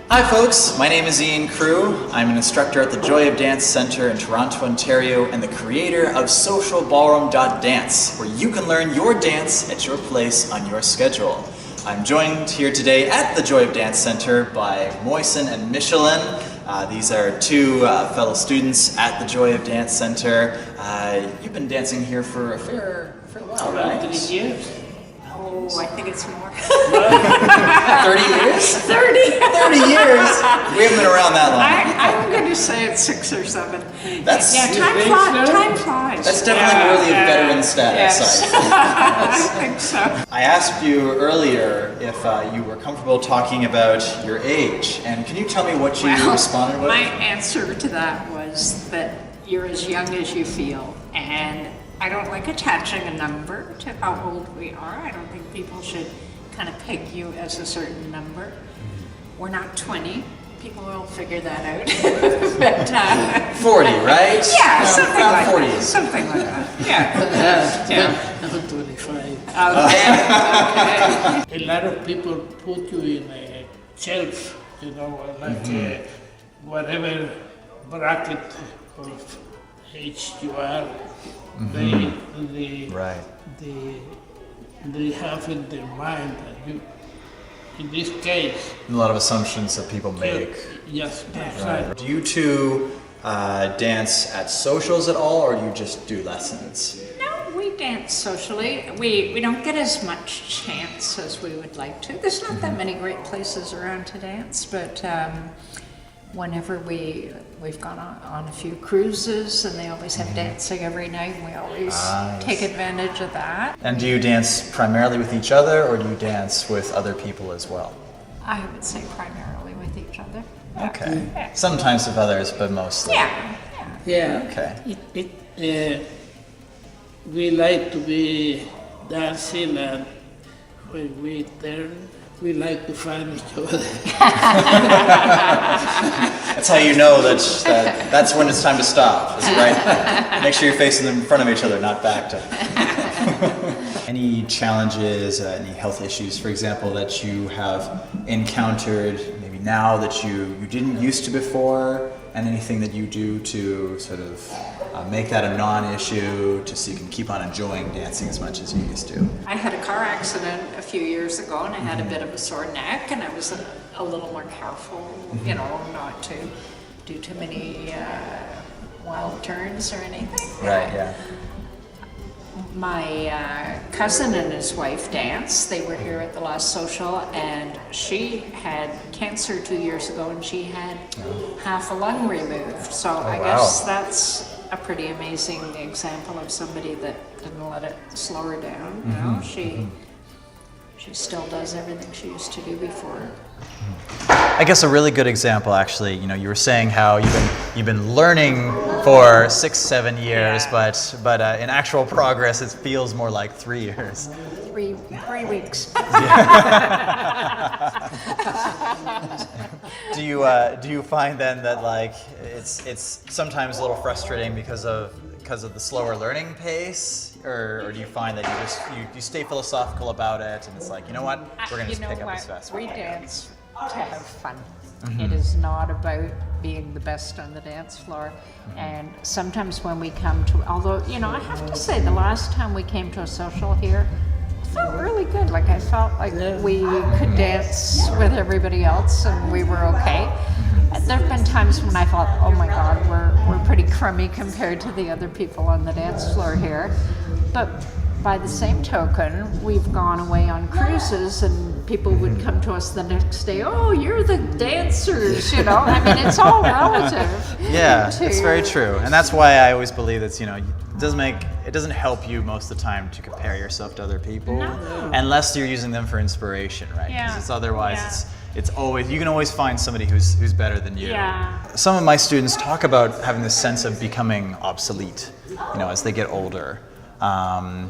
Hi folks, my name is Ian Crew. I'm an instructor at the Joy of Dance Center in Toronto, Ontario, and the creator of SocialBallroom.Dance, where you can learn your dance at your place on your schedule. I'm joined here today at the Joy of Dance Center by Moisen and Michelin. These are two fellow students at the Joy of Dance Center. You've been dancing here for a fair while, right? 3 years. Oh, I think it's more. 30 years? 30. 30 years? We haven't been around that long. I'm going to say it's 6 or 7. That's, time flies. That's definitely worthy of veteran status. Yes. I think so. I asked you earlier if you were comfortable talking about your age, and can you tell me what you responded with? My answer to that was that you're as young as you feel, and I don't like attaching a number to how old we are. I don't think people should kind of peg you as a certain number. We're not 20. People will figure that out. But, 40, right? Yeah, something like 40s. that. Something like that. Yeah. I'm 25. Okay. A lot of people put you in a shelf, like whatever bracket of age you are. They have in their mind that you, in this case, A lot of assumptions that people make. Yes, that's right. Do you two dance at socials at all, or do you just do lessons? No, we dance socially. We don't get as much chance as we would like to. There's not that many great places around to dance, but whenever we've gone on a few cruises, and they always have dancing every night, and we always take advantage of that. And do you dance primarily with each other, or do you dance with other people as well? I would say primarily with each other. Okay. Yeah. Sometimes with others, but mostly. Yeah. Okay. We like to be dancing, and when we turn, we like to find each other. That's how you know that's when it's time to stop, right? Make sure you're facing them in front of each other, not back to Any challenges, any health issues, for example, that you have encountered maybe now that you didn't used to before, and anything that you do to sort of make that a non-issue, just so you can keep on enjoying dancing as much as you used to? I had a car accident a few years ago, and I had a bit of a sore neck, and I was a little more careful, not to do too many wild turns or anything. Right, yeah. My cousin and his wife dance. They were here at the last social, and she had cancer 2 years ago, and she had half a lung removed. So I guess that's a pretty amazing example of somebody that didn't let it slow her down. She still does everything she used to do before. I guess a really good example, actually, you were saying how you've been learning for 6-7 years, but in actual progress, it feels more like 3 years. 3 weeks. Do you find then that it's sometimes a little frustrating because of the slower learning pace, or do you find that you stay philosophical about it, and it's like, you know what, we're gonna just pick up as fast? We dance to have fun. It is not about being the best on the dance floor. And sometimes when we come to, although, I have to say, the last time we came to a social here, it felt really good. Like, I felt like we could dance with everybody else and we were okay. There have been times when I thought, oh my God, we're pretty crummy compared to the other people on the dance floor here. But by the same token, we've gone away on cruises, and people would come to us the next day, oh, you're the dancers, I mean, it's all relative. Yeah, it's very true. And that's why I always believe that, it doesn't help you most of the time to compare yourself to other people, unless you're using them for inspiration, right? Because it's otherwise, it's always, you can always find somebody who's better than you. Yeah. Some of my students talk about having this sense of becoming obsolete, as they get older. I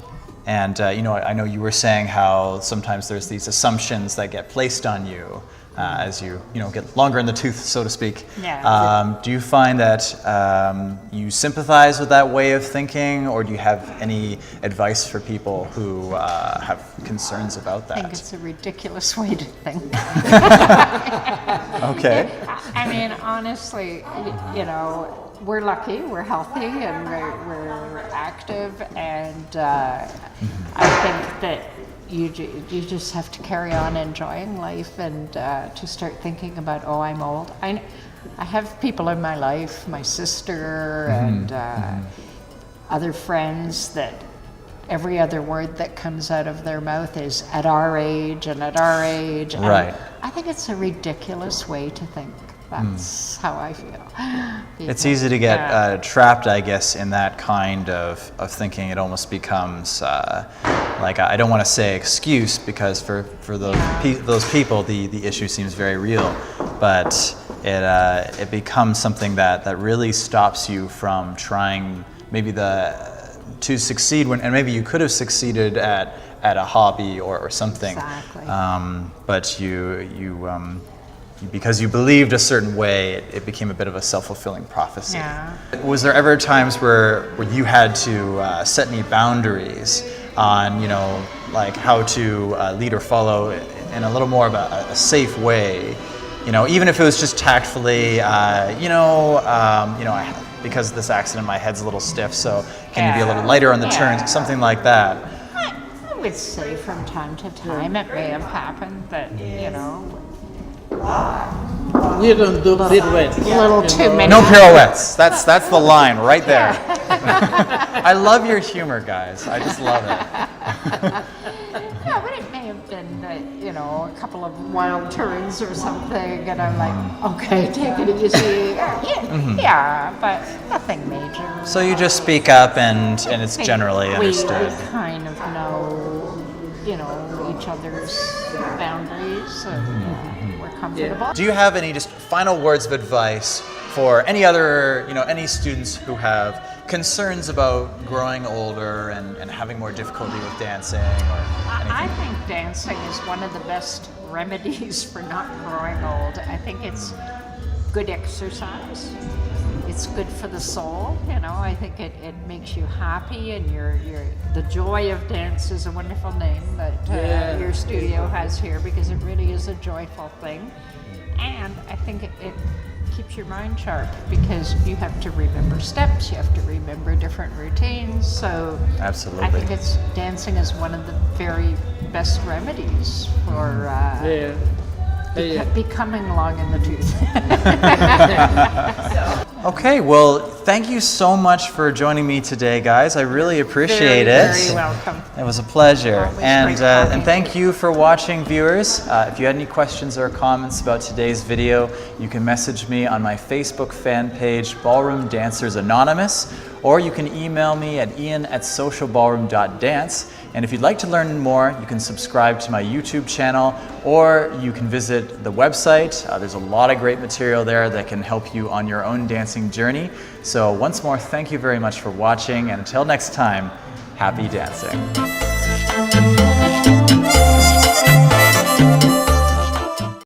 know you were saying how sometimes there's these assumptions that get placed on you as you get longer in the tooth, so to speak. Yeah. Do you find that you sympathize with that way of thinking, or do you have any advice for people who have concerns about that? I think it's a ridiculous way to think. Okay. I mean, honestly, we're lucky, we're healthy, and we're active, and I think that you just have to carry on enjoying life and to start thinking about, oh, I'm old. I have people in my life, my sister and other friends, that every other word that comes out of their mouth is at our age and at our age. Right. And I think it's a ridiculous way to think. That's how I feel. It's easy to get trapped, I guess, in that kind of thinking. It almost becomes like, I don't want to say excuse, because for those people the issue seems very real, but it becomes something that really stops you from trying maybe to succeed and maybe you could have succeeded at a hobby or something. Exactly. But because you believed a certain way, it became a bit of a self-fulfilling prophecy. Yeah. Was there ever times where you had to set any boundaries on, like how to lead or follow in a little more of a safe way? Even if it was just tactfully, because of this accident, my head's a little stiff, so can you be a little lighter on the turns, something like that? I would say from time to time it may have happened, but We don't do pirouettes. a little too many. No pirouettes. That's the line right there. I love your humor, guys. I just love it. Yeah, but it may have been, a couple of wild turns or something, and I'm like, okay, take it easy. Yeah, but nothing major. So you just speak up, and it's generally We understood. kind of know, each other's boundaries, and we're comfortable. Do you have any just final words of advice for any other, any students who have concerns about growing older and having more difficulty with dancing or anything? I think dancing is one of the best remedies for not growing old. I think it's good exercise. It's good for the soul, I think it makes you happy, and the joy of dance is a wonderful name that your studio has here, because it really is a joyful thing. And I think it keeps your mind sharp, because you have to remember steps, you have to remember different routines. So Absolutely. I think dancing is one of the very best remedies for becoming long in the tooth. Okay, well, thank you so much for joining me today, guys. I really appreciate it. Very welcome. It was a pleasure. Always And great talking and thank you for watching, viewers. If you had any questions or comments about today's video, you can message me on my Facebook fan page, Ballroom Dancers Anonymous, or you can email me at ian@SocialBallroom.Dance. And if you'd like to learn more, you can subscribe to my YouTube channel, or you can visit the website. There's a lot of great material there that can help you on your own dancing journey. So once more, thank you very much for watching, and until next time, happy dancing.